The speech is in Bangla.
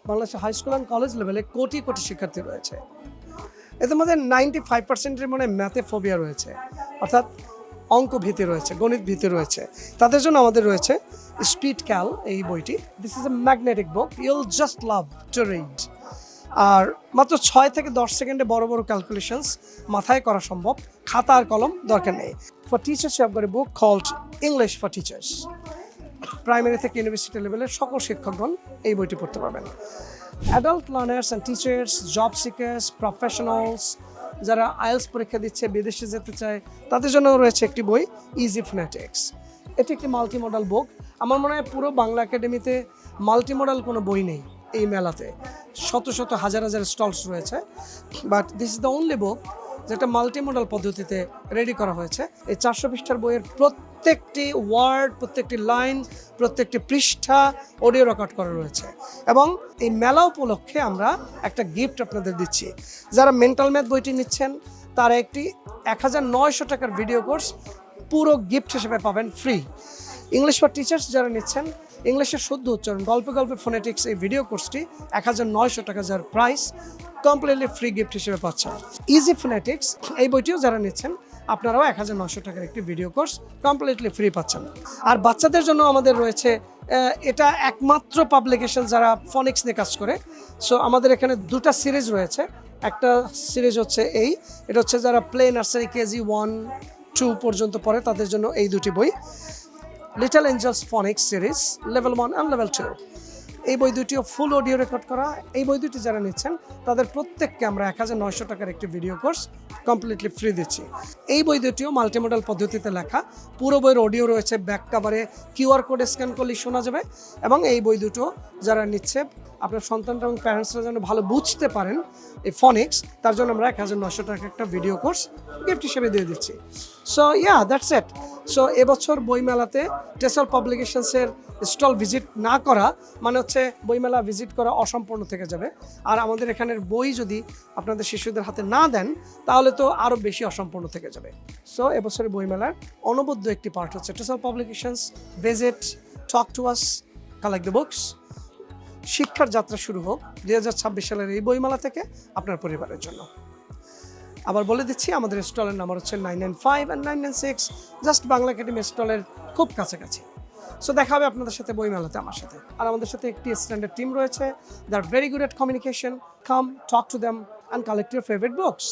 বাংলাদেশের হাই স্কুল অ্যান্ড কলেজ লেভেলে কোটি কোটি শিক্ষার্থী রয়েছে। এদের মধ্যে 95%-এর মনে ম্যাথে ফোবিয়া রয়েছে, অর্থাৎ অঙ্ক ভীতি রয়েছে, গণিত ভীতি রয়েছে। তাদের জন্য আমাদের রয়েছে স্পিড ক্যাল এই বইটি। This is a magnetic book, you'll just love to read. আর মাত্র 6 থেকে 10 সেকেন্ডে বড় বড় ক্যালকুলেশনস মাথায় করা সম্ভব, খাতা আর কলম দরকার নেই। For teachers you have got a book called English for teachers. Primary থেকে ইউনিভার্সিটি লেভেলের সকল শিক্ষকগণ এই বইটি পড়তে পারবেন। Adult learners and teachers, job seekers, professionals, যারা আইএলটিএস পরীক্ষা দিচ্ছে, বিদেশে যেতে চায়, তাদের জন্য রয়েছে একটি বই ইজি ফোনেটিক্স। এটি একটি মাল্টিমডাল বুক। আমার মনে হয় পুরো বাংলা একাডেমিতে মাল্টিমডাল কোনো বই নেই এই মেলাতে। শত শত হাজার হাজার স্টলস রয়েছে, but this is the only বুক যেটা মাল্টিমডাল পদ্ধতিতে রেডি করা হয়েছে। এই 400 পৃষ্ঠার বইয়ের প্রত্যেকটি ওয়ার্ড, প্রত্যেকটি লাইন, প্রত্যেকটি পৃষ্ঠা অডিও রেকর্ড করা রয়েছে। এবং এই মেলা উপলক্ষে আমরা একটা গিফট আপনাদের দিচ্ছি। যারা মেন্টাল ম্যাথ বইটি নিচ্ছেন তারা একটি 1900 টাকার ভিডিও কোর্স পুরো গিফট হিসেবে পাবেন ফ্রি। ইংলিশ ফর টিচার্স যারা নিচ্ছেন, ইংলিশের শুদ্ধ উচ্চারণ, গল্পে গল্পে ফোনেটিক্স এই ভিডিও কোর্সটি 1900 টাকা যার প্রাইস, কমপ্লিটলি ফ্রি গিফট হিসেবে পাচ্ছেন। ইজি ফোনেটিক্স এই বইটিও যারা নিচ্ছেন আপনারাও 1900 টাকার একটি ভিডিও কোর্স কমপ্লিটলি ফ্রি পাচ্ছেন। আর বাচ্চাদের জন্য আমাদের রয়েছে, এটা একমাত্র পাবলিকেশন যারা ফনিক্স নিয়ে কাজ করে। সো আমাদের এখানে দুটা সিরিজ রয়েছে। একটা সিরিজ হচ্ছে এটা হচ্ছে যারা প্লে নার্সারি কেজি 1-2 পর্যন্ত পড়ে তাদের জন্য এই দুটি বই, little Angeles ফনিক্স series level 1 and level 2। এই বই দুটিও ফুল অডিও রেকর্ড করা। এই বই দুটি যারা নিচ্ছেন তাদের প্রত্যেককে আমরা 1900 টাকার একটি ভিডিও কোর্স কমপ্লিটলি ফ্রি দিচ্ছি। এই বই দুটিও মাল্টিমডাল পদ্ধতিতে লেখা, পুরো বইয়ের অডিও রয়েছে, ব্যাক কাভারে কিউআর কোড স্ক্যান করলেই শোনা যাবে। এবং এই বই দুটো যারা নিচ্ছে, আপনার সন্তানরা এবং প্যারেন্টসরা যেন ভালো বুঝতে পারেন এই ফনিক্স, তার জন্য আমরা 1900 টাকার একটা ভিডিও কোর্স গিফট হিসেবে দিয়ে দিচ্ছি। So yeah, that's it. So এবছর বইমেলাতে টেসল পাবলিকেশনসের স্টল ভিজিট না করা মানে হচ্ছে বইমেলা ভিজিট করা অসম্পূর্ণ থেকে যাবে। আর আমাদের এখানের বই যদি আপনাদের শিশুদের হাতে না দেন তাহলে তো আরও বেশি অসম্পূর্ণ থেকে যাবে। সো এবছরের বইমেলার অনবদ্য একটি পার্ট হচ্ছে টেসল publications visit, talk to us, collect the books. শিক্ষার যাত্রা শুরু হোক 2026 সালের এই বইমেলা থেকে আপনার পরিবারের জন্য। আবার বলে দিচ্ছি, আমাদের স্টলের নাম্বার হচ্ছে 995 and 996, জাস্ট বাংলা একাডেমি স্টলের খুব কাছাকাছি। সো দেখা হবে আপনাদের সাথে বইমেলাতে আমার সাথে। আর আমাদের সাথে একটি স্ট্যান্ডার্ড টিম রয়েছে, they are very good at communication. Come, talk to them and collect your favourite books.